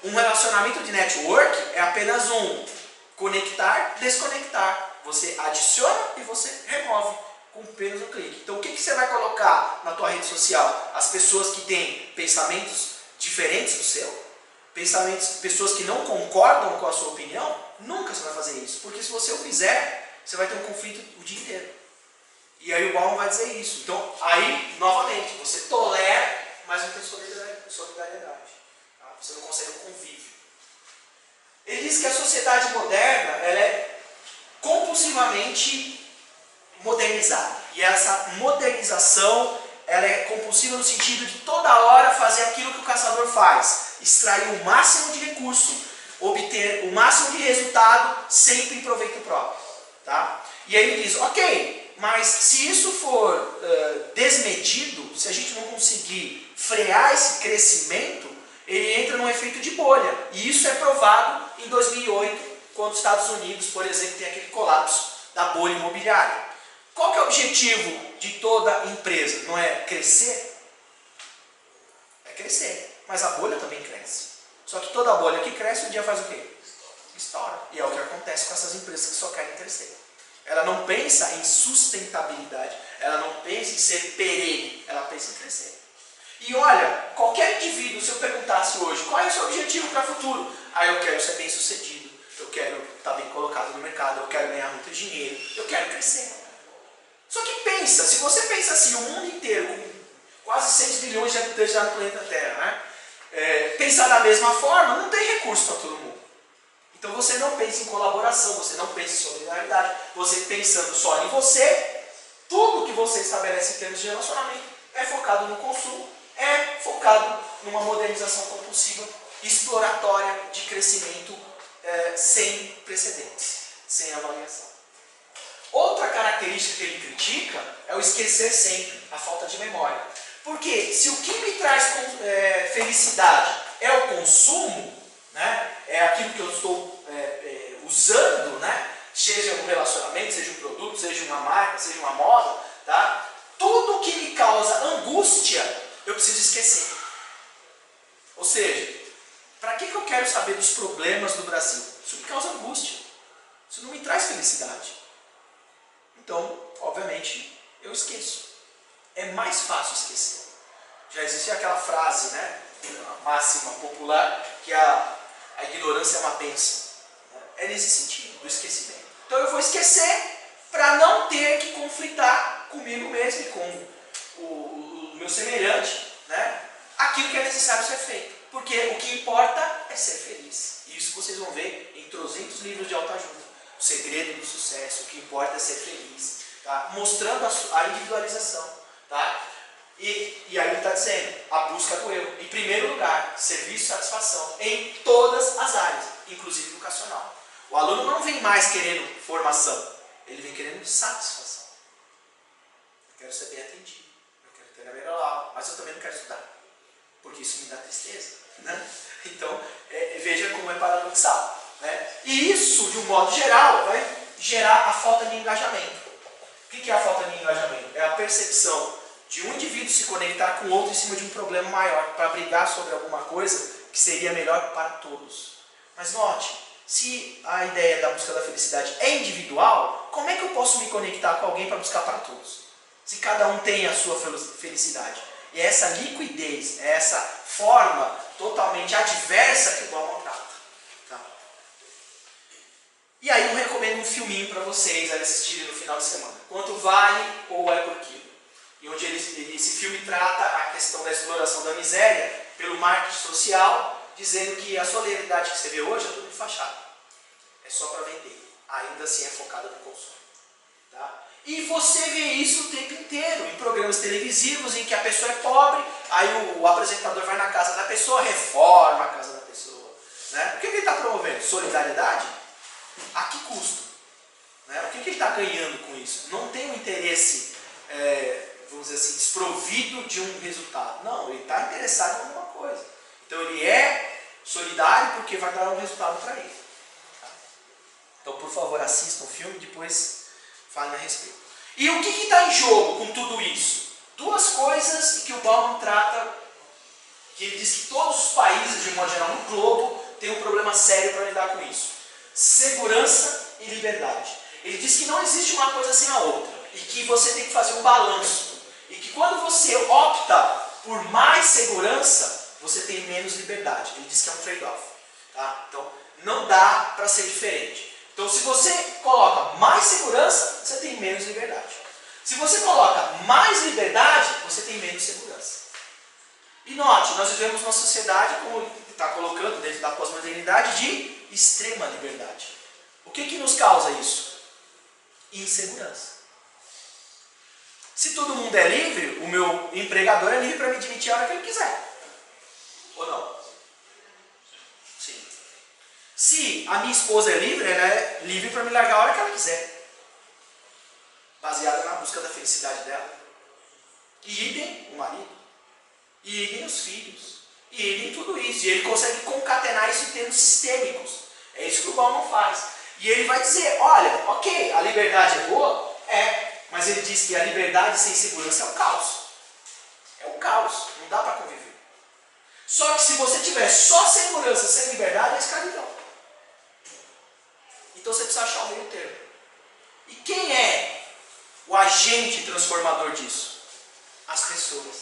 Um relacionamento de network é apenas um conectar, desconectar. Você adiciona e você remove com apenas um clique. Então o que você vai colocar na tua rede social? As pessoas que têm pensamentos diferentes do seu? Pessoas que não concordam com a sua opinião? Nunca você vai fazer isso. Porque se você o fizer, você vai ter um conflito o dia inteiro. E aí o Bauman vai dizer isso. Então aí, novamente, você tolera, mas não tem solidariedade. Tá? Você não consegue um convívio. Ele diz que a sociedade moderna ela é compulsivamente modernizada. E essa modernização ela é compulsiva no sentido de toda hora fazer aquilo que o caçador faz. Extrair o máximo de recurso, obter o máximo de resultado, sempre em proveito próprio. Tá? E aí ele diz, ok, mas se isso for desmedido, se a gente não conseguir frear esse crescimento, ele entra num efeito de bolha. E isso é provado em 2008, quando os Estados Unidos, por exemplo, tem aquele colapso da bolha imobiliária. Qual que é o objetivo de toda empresa? Não é crescer? É crescer. Mas a bolha também cresce. Só que toda bolha que cresce, um dia faz o quê? Estoura. E é o que acontece com essas empresas que só querem crescer. Ela não pensa em sustentabilidade. Ela não pensa em ser perene. Ela pensa em crescer. E olha, qualquer indivíduo, se eu perguntasse hoje, qual é o seu objetivo para o futuro? Eu quero ser bem sucedido. Eu quero estar bem colocado no mercado. Eu quero ganhar muito dinheiro. Eu quero crescer. Só que pensa, se você pensa assim, o mundo inteiro, com quase 6 bilhões de habitantes já no planeta Terra, né? pensar da mesma forma, não tem recurso para todo mundo. Então você não pensa em colaboração, você não pensa em solidariedade, você pensando só em você, tudo que você estabelece em termos de relacionamento é focado no consumo, é focado numa modernização compulsiva, exploratória, de crescimento sem precedentes, sem avaliação. Outra característica que ele critica é o esquecer sempre, a falta de memória. Porque se o que me traz felicidade é o consumo, né, é aquilo que eu estou usando, né, seja um relacionamento, seja um produto, seja uma marca, seja uma moda, tá? Tudo que me causa angústia, eu preciso esquecer. Ou seja, para que eu quero saber dos problemas do Brasil? Isso me causa angústia. Isso não me traz felicidade. Então, obviamente, eu esqueço. É mais fácil esquecer. Já existe aquela frase, né, a máxima popular, que a ignorância é uma bênção. É nesse sentido, do esquecimento. Então eu vou esquecer para não ter que conflitar comigo mesmo e com o meu semelhante, né, aquilo que é necessário ser feito. Porque o que importa é ser feliz. E isso vocês vão ver em 300 livros de autoajuda. O segredo do sucesso, o que importa é ser feliz. Tá? Mostrando a individualização. Tá? E aí ele está dizendo, a busca do eu. Em primeiro lugar, serviço e satisfação. Em todas as áreas, inclusive educacional. O aluno não vem mais querendo formação, ele vem querendo satisfação. Eu quero ser bem atendido, eu quero ter a melhor aula, mas eu também não quero estudar, porque isso me dá tristeza. Né? Então, veja como é paradoxal. Né? E isso, de um modo geral, vai gerar a falta de engajamento. O que é a falta de engajamento? É a percepção de um indivíduo se conectar com outro em cima de um problema maior, para brigar sobre alguma coisa que seria melhor para todos. Mas note, se a ideia da busca da felicidade é individual, como é que eu posso me conectar com alguém para buscar para todos? Se cada um tem a sua felicidade. E é essa liquidez, é essa forma totalmente adversa que o Bauman trata. Tá? E aí eu recomendo um filminho para vocês assistirem no final de semana. Quanto vale ou é por quilo? E onde esse filme trata a questão da exploração da miséria pelo marketing social, dizendo que a solidariedade que você vê hoje é tudo de fachada. É só para vender. Ainda assim é focada no consumo. Tá? E você vê isso o tempo inteiro, em programas televisivos em que a pessoa é pobre, aí o apresentador vai na casa da pessoa, reforma a casa da pessoa. Né? O que ele está promovendo? Solidariedade? A que custo? Né? O que ele está ganhando com isso? Não tem um interesse, vamos dizer assim, desprovido de um resultado. Não, ele está interessado em alguma coisa. Então ele é solidário porque vai dar um resultado para ele. Tá? Então, por favor, assistam o filme e depois falem a respeito. E o que está em jogo com tudo isso? Duas coisas que o Bauman trata, que ele diz que todos os países, de um modo geral, no globo, têm um problema sério para lidar com isso. Segurança e liberdade. Ele diz que não existe uma coisa sem a outra. E que você tem que fazer um balanço. E que quando você opta por mais segurança, você tem menos liberdade. Ele diz que é um trade-off. Tá? Então, não dá para ser diferente. Então, se você coloca mais segurança, você tem menos liberdade. Se você coloca mais liberdade, você tem menos segurança. E note, nós vivemos uma sociedade, como ele está colocando dentro da pós-modernidade, de extrema liberdade. O que nos causa isso? Insegurança. Se todo mundo é livre, o meu empregador é livre para me demitir a hora que ele quiser. Ou não? Sim. Se a minha esposa é livre, ela é livre para me largar a hora que ela quiser. Baseada na busca da felicidade dela. E idem o marido. E idem os filhos. E idem tudo isso. E ele consegue concatenar isso em termos sistêmicos. É isso que o Bauman faz. E ele vai dizer, olha, ok, a liberdade é boa? É. Mas ele diz que a liberdade sem segurança é um caos. É um caos. Não dá para conviver. Só que se você tiver só segurança sem liberdade, é escravidão. Então você precisa achar o meio termo. E quem é o agente transformador disso? As pessoas.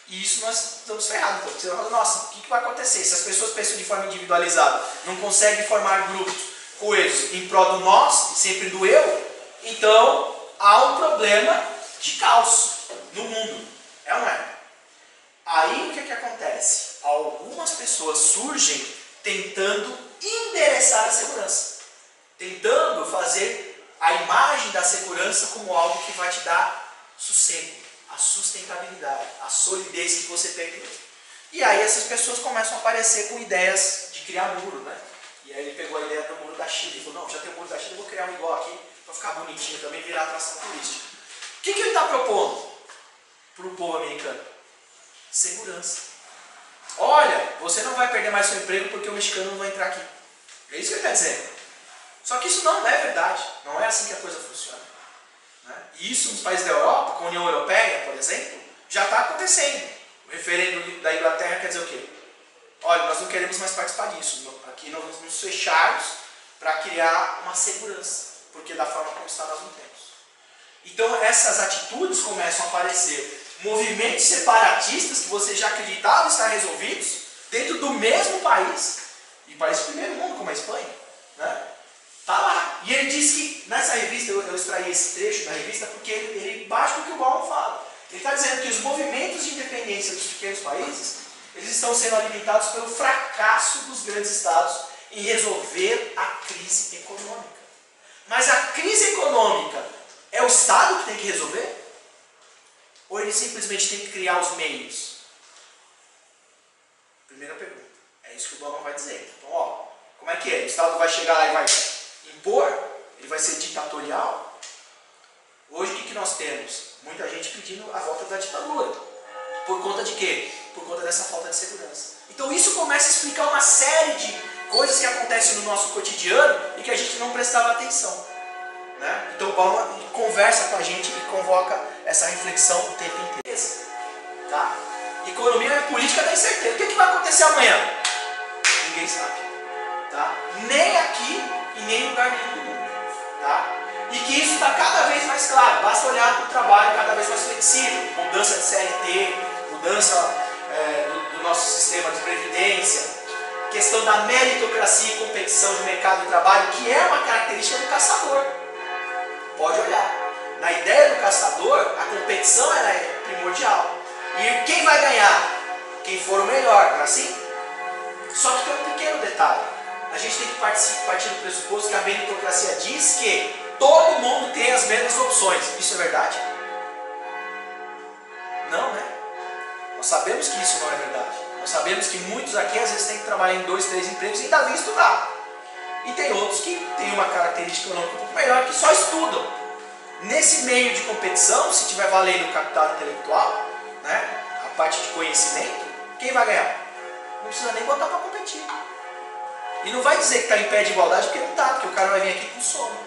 E isso nós estamos ferrados. Então. Você vai falar, nossa, o que vai acontecer? Se as pessoas pensam de forma individualizada, não conseguem formar grupos coesos em prol do nós, e sempre do eu, então há um problema de caos no mundo. É ou não é? Aí o que acontece? algumas pessoas surgem tentando endereçar a segurança, tentando fazer a imagem da segurança como algo que vai te dar sossego, a sustentabilidade, a solidez que você perdeu. E aí essas pessoas começam a aparecer com ideias de criar muro, né? E aí ele pegou a ideia do muro da China e falou, não, já tem o muro da China, eu vou criar um igual aqui para ficar bonitinho também, virar atração turística. O que ele está propondo para o povo americano? Segurança. Olha, você não vai perder mais seu emprego porque o mexicano não vai entrar aqui. É isso que ele está dizendo. Só que isso não é verdade. Não é assim que a coisa funciona. Né? E isso nos países da Europa, com a União Europeia, por exemplo, já está acontecendo. O referendo da Inglaterra quer dizer o quê? Olha, nós não queremos mais participar disso. Aqui nós vamos nos fecharmos para criar uma segurança. Porque da forma como está nós não temos. Então essas atitudes começam a aparecer. Movimentos separatistas que você já acreditava estar resolvidos dentro do mesmo país, e país do primeiro mundo, como a Espanha, né? Tá lá. E ele diz que, nessa revista, eu extraí esse trecho da revista porque ele bate com o que o Bauman fala. Ele está dizendo que os movimentos de independência dos pequenos países, eles estão sendo alimentados pelo fracasso dos grandes estados em resolver a crise econômica. Mas a crise econômica é o Estado que tem que resolver? Ou ele simplesmente tem que criar os meios? Primeira pergunta. É isso que o Bauman vai dizer. Então, ó, como é que é? O Estado vai chegar lá e vai impor? Ele vai ser ditatorial? Hoje o que nós temos? Muita gente pedindo a volta da ditadura. Por conta de quê? Por conta dessa falta de segurança. Então isso começa a explicar uma série de coisas que acontecem no nosso cotidiano e que a gente não prestava atenção. Né? Então o Bauman conversa com a gente e convoca essa reflexão o tempo inteiro. Tá? Economia é política da incerteza. O que vai acontecer amanhã? Ninguém sabe. Tá? Nem aqui e nem em lugar nenhum do mundo. Tá? E que isso está cada vez mais claro. Basta olhar para o trabalho cada vez mais flexível. Mudança de CLT, mudança do nosso sistema de previdência, questão da meritocracia e competição de mercado de trabalho, que é uma característica do caçador. Pode olhar. Na ideia do caçador, a competição ela é primordial. E quem vai ganhar? Quem for o melhor, não é assim? Só que tem um pequeno detalhe. A gente tem que partir do pressuposto que a meritocracia diz que todo mundo tem as mesmas opções. Isso é verdade? Não, né? Nós sabemos que isso não é verdade. Nós sabemos que muitos aqui às vezes têm que trabalhar em 2, 3 empregos e ainda vêm estudar. E tem outros que têm uma característica econômica um pouco melhor, que só estudam. Nesse meio de competição, se tiver valendo o capital intelectual, né, a parte de conhecimento, quem vai ganhar? Não precisa nem botar para competir. E não vai dizer que está em pé de igualdade, porque não está, porque o cara vai vir aqui com sono,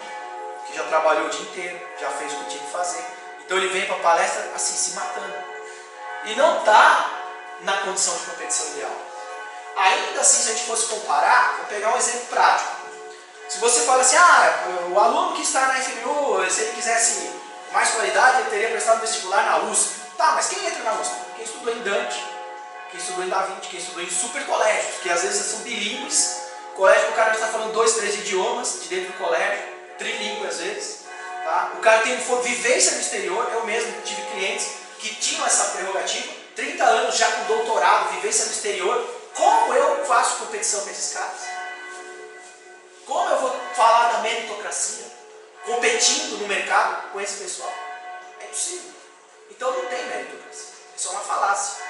que já trabalhou o dia inteiro, já fez o que tinha que fazer. Então ele vem para a palestra assim, se matando. E não está na condição de competição ideal. Ainda assim, se a gente fosse comparar, vou pegar um exemplo prático. Se você fala assim, o aluno que está na FMU, se ele quisesse mais qualidade, ele teria prestado vestibular na USP. Tá, mas quem entra na USP? Quem estudou em Dante, quem estudou em Da Vinci, quem estudou em super colégios, que às vezes são bilíngues. Colégio que o cara está falando 2, 3 idiomas de dentro do colégio, trilíngue às vezes. Tá? O cara tem vivência no exterior, eu mesmo tive clientes que tinham essa prerrogativa, 30 anos já com doutorado, vivência no exterior. Como eu faço competição com esses caras? Como eu vou falar da meritocracia, competindo no mercado com esse pessoal? É impossível. Então não tem meritocracia. Isso é uma falácia.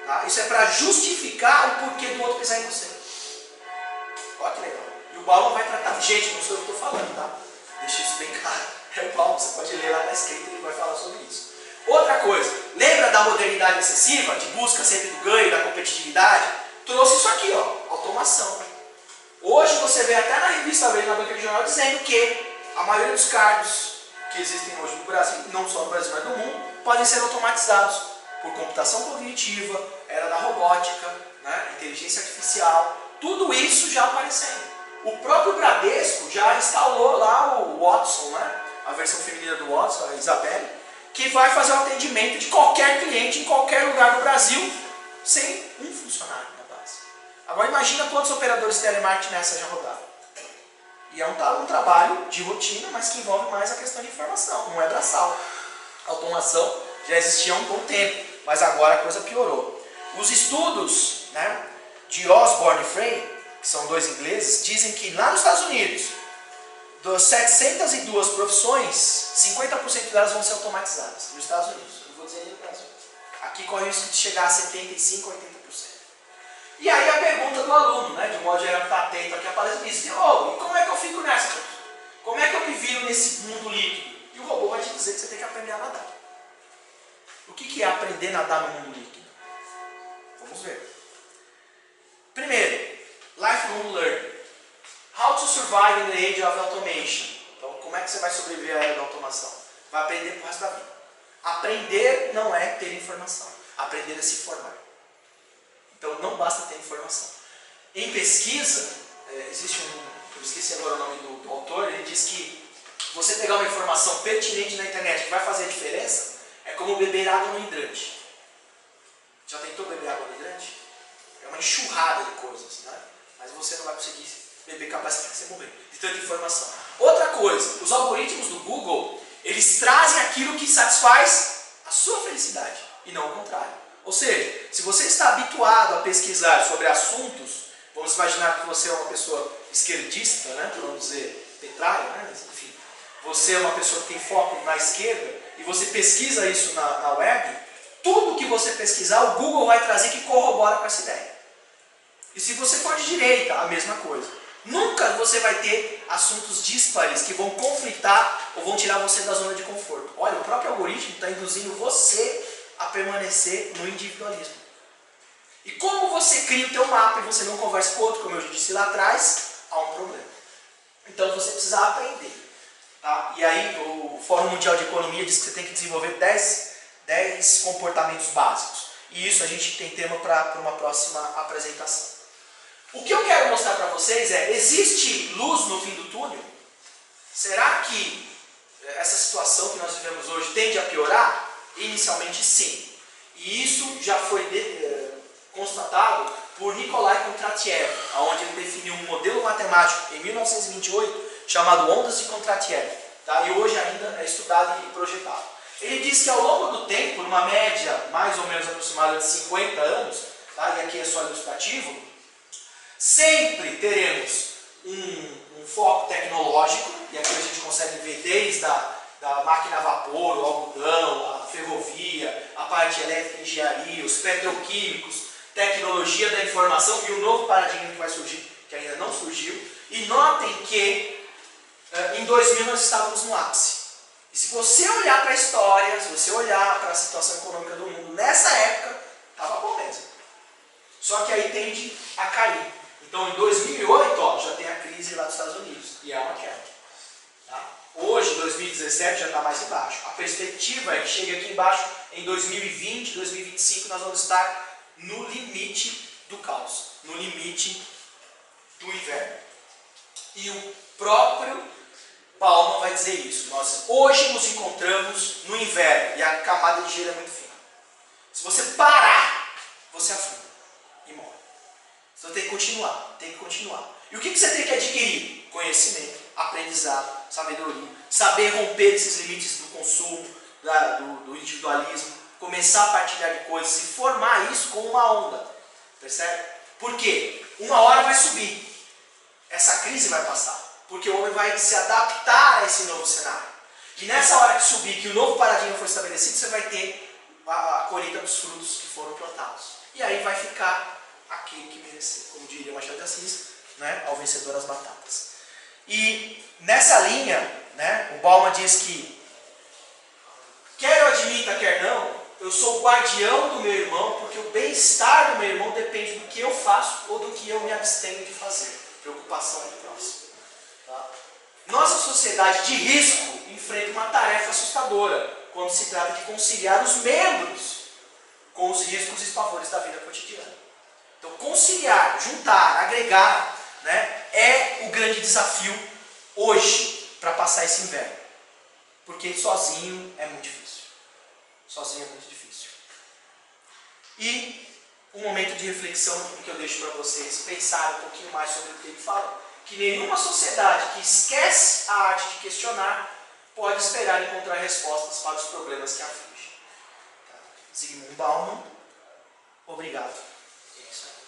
Tá? Isso é para justificar o porquê do outro pensar em você. Olha que legal. E o Bauman vai tratar... Gente, não sou eu que estou falando, tá? Deixa isso bem claro. É o Bauman, você pode ler lá na escrita e ele vai falar sobre isso. Outra coisa, lembra da modernidade excessiva, de busca sempre do ganho, da competitividade? Trouxe isso aqui, ó, automação. Hoje você vê até na revista Veja, na banca de jornal, dizendo que a maioria dos cargos que existem hoje no Brasil, não só no Brasil, mas no mundo, podem ser automatizados por computação cognitiva, era da robótica, né, inteligência artificial, tudo isso já aparecendo. O próprio Bradesco já instalou lá o Watson, né, a versão feminina do Watson, a Isabelle, que vai fazer o atendimento de qualquer cliente em qualquer lugar do Brasil sem um funcionário na base. Agora imagina quantos operadores de telemarketing nessa já rodaram. E é um trabalho de rotina, mas que envolve mais a questão de informação, não é braçal. A automação já existia há um bom tempo, mas agora a coisa piorou. Os estudos né, de Osborne e Frey, que são dois ingleses, dizem que lá nos Estados Unidos, das 702 profissões, 50% delas vão ser automatizadas nos Estados Unidos. Eu não vou dizer nem no Brasil. Aqui corre o risco de chegar a 75%, 80%. E aí a pergunta do aluno, né, de um modo geral que está atento aqui, aparece e diz: oh, e como é que eu fico nessa? Como é que eu me viro nesse mundo líquido? E o robô vai te dizer que você tem que aprender a nadar. O que é aprender a nadar no mundo líquido? Vamos ver. Primeiro, lifelong learning. How to survive in the age of automation. Então, como é que você vai sobreviver à era da automação? Vai aprender pro resto da vida. Aprender não é ter informação. Aprender é se formar. Então, não basta ter informação. Em pesquisa, existe eu esqueci agora o nome do autor, ele diz que você pegar uma informação pertinente na internet que vai fazer a diferença, é como beber água no hidrante. Já tentou beber água no hidrante? É uma enxurrada de coisas, né? Mas você não vai conseguir beber capaz de você morrer de tanta informação. Outra coisa, os algoritmos do Google, eles trazem aquilo que satisfaz a sua felicidade e não o contrário. Ou seja, se você está habituado a pesquisar sobre assuntos, vamos imaginar que você é uma pessoa esquerdista, né? Por não dizer tetrária, né? Enfim, você é uma pessoa que tem foco na esquerda e você pesquisa isso na web, tudo que você pesquisar, o Google vai trazer que corrobora com essa ideia. E se você for de direita, a mesma coisa. Nunca você vai ter assuntos díspares que vão conflitar ou vão tirar você da zona de conforto. Olha, o próprio algoritmo está induzindo você a permanecer no individualismo. E como você cria o teu mapa e você não conversa com o outro, como eu já disse lá atrás, há um problema. Então você precisa aprender. Tá? E aí o Fórum Mundial de Economia diz que você tem que desenvolver 10 comportamentos básicos. E isso a gente tem tema para uma próxima apresentação. O que eu quero mostrar para vocês é, existe luz no fim do túnel? Será que essa situação que nós vivemos hoje tende a piorar? Inicialmente sim. E isso já foi constatado por Nikolai Kondratiev, onde ele definiu um modelo matemático em 1928 chamado ondas de Kondratiev, tá? E hoje ainda é estudado e projetado. Ele diz que ao longo do tempo, numa média mais ou menos aproximada de 50 anos, tá? E aqui é só ilustrativo, sempre teremos um foco tecnológico, e aqui a gente consegue ver desde da máquina a vapor, o algodão, a ferrovia, a parte elétrica, engenharia, os petroquímicos, tecnologia da informação e o novo paradigma que vai surgir, que ainda não surgiu. E notem que em 2000 nós estávamos no ápice. E se você olhar para a história, se você olhar para a situação econômica do mundo, nessa época, estava bom mesmo. Só que aí tende a cair. Então em 2008 ó, já tem a crise lá dos Estados Unidos, e é uma queda. Tá? Hoje, 2017, já está mais embaixo. A perspectiva é que chegue aqui embaixo em 2020, 2025, nós vamos estar no limite do caos, no limite do inverno. E o próprio Bauman vai dizer isso. Nós hoje nos encontramos no inverno e a camada de gelo é muito fina. Se você parar, você afunda e morre. Então tem que continuar, tem que continuar. E o que você tem que adquirir? Conhecimento, aprendizado, sabedoria, saber romper esses limites do consumo, do individualismo, começar a partilhar de coisas e formar isso como uma onda. Percebe? Por quê? Uma hora vai subir. Essa crise vai passar. Porque o homem vai se adaptar a esse novo cenário. E nessa hora que subir, que o novo paradigma for estabelecido, você vai ter a colheita dos frutos que foram plantados. E aí vai ficar aquele que merecer. Como diria Machado de Assis, né? Ao vencedor as batatas. E nessa linha, né, o Bauman diz que quer eu admita, quer não, eu sou o guardião do meu irmão, porque o bem-estar do meu irmão depende do que eu faço ou do que eu me abstenho de fazer. Preocupação do próximo. Tá? Nossa sociedade de risco enfrenta uma tarefa assustadora quando se trata de conciliar os membros com os riscos e os pavores da vida cotidiana. Então, conciliar, juntar, agregar, né, é o grande desafio hoje para passar esse inverno. Porque sozinho é muito difícil. Sozinho é muito difícil. E um momento de reflexão que eu deixo para vocês pensarem um pouquinho mais sobre o que ele fala. Que nenhuma sociedade que esquece a arte de questionar pode esperar encontrar respostas para os problemas que afligem. Zygmunt Bauman, obrigado. É isso aí.